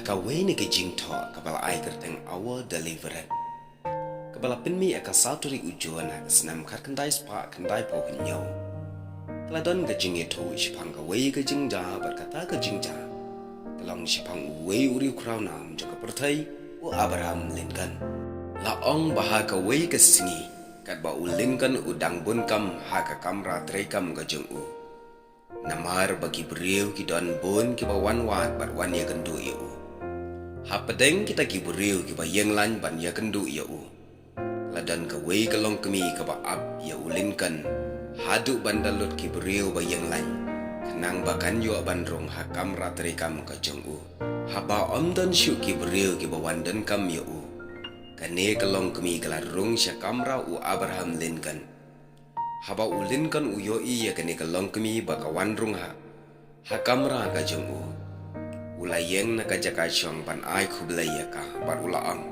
kawai ni ke jing tho kabala ai kerteng our deliverer. Kabala pinmi aka sauturi ujuan ha senam kar kendai spa kendai po nyau. Keladon ke jing itu sipang kawai ke jing ja berkata ke jing ja. Kelang sipang uwei uri ukrau nam jaga pertai u Abraham Lincoln. Laong baha kawai ke singi kat ba u Lincoln udang bun kam ha ka kamra trekam ke jeng u. Namar bagi beriu ki don bun ki ba wan wat bat wan ya kendu ya u. Ha pedeng kita ki beriu ki ba yeng lan ban ya kendu ya u. Ladan kawai kelong kemi ka ba ab ya u Lincoln. Hadu bandalut ki beriu ba yeng lan. Kenang bakan yo bandrong ha kamra trekam ka jeng u. Ha ba om don syu ki beriu ki ba wan don kam ya u. Kane kelong kemi kelarung sya kamra u Abraham Lincoln. Haba u Lincoln u yoi ya kane kelong kemi baka wandrung ha. Ha kamra ka jeng u. Ulayeng na ka jaka syong ban ai kublay ya ka bar ulaang.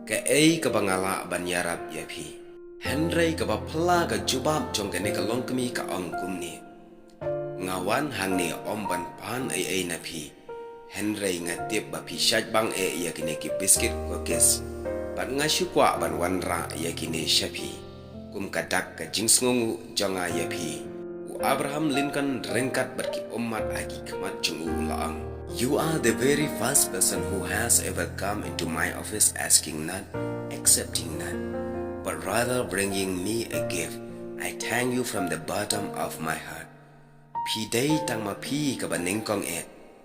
Ka ei ka bangala ban yarap ya pi. Henry ka ba pela ka jubab jong kane kelong kemi ka angkum ni. Ngawan hang ni om ban pan ai na pi. Henry ngatip ba pi syaj bang ya kine ki biskit cookies. Ban ngasyu kwa ban wanra ya kine syapi. Kum kadak ka jing sngongu jonga ya pi. U Abraham Lincoln rengkat berki umat agi kemat jungu laang. You are the very first person who has ever come into my office asking not, accepting not, but rather bringing me a gift. I thank you from the bottom of my heart. Pi day tang ma pi ka ba ningkong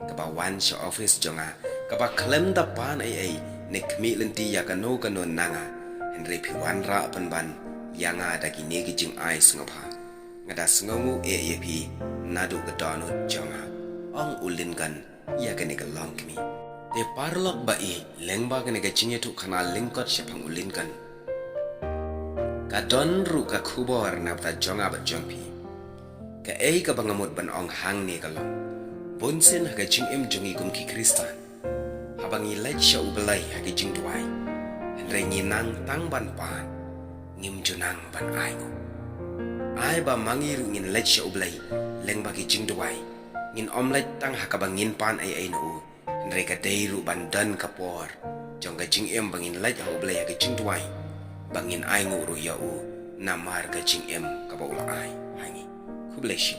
ka ba wan sa office jonga, ka ba klem da pan ne kmi lenti ya kano nanga. Henry pi wan ra pan ban. Yang ada kini kijing ai sengapa ngada sengongu ye pi nadu kedano jonga ong ulinkan ya kene kelong kemi te parlok bai lengba kene kecingnya tu kana lingkot syapang ulinkan kadon ru ka kubor napta jonga bat jongpi ka ei ka bangamut ban ong hang ni kalong bonsen ha kecing jongi kum ki kristan habangi lech sya ubelai ha kecing tuai rengi nang tang ban pan ngim junang ban ai ngo ai ba mangiru ngin lech sya ublai leng bagi jing duai ngin omlet tang hakabangin pan ai no ndre ka deiru ban dan kapor jong ka jing bangin lech ha ublai ka jing duai bangin ai ngo ru ya u namar ka jing ka ba ula ai hangi ku bless you.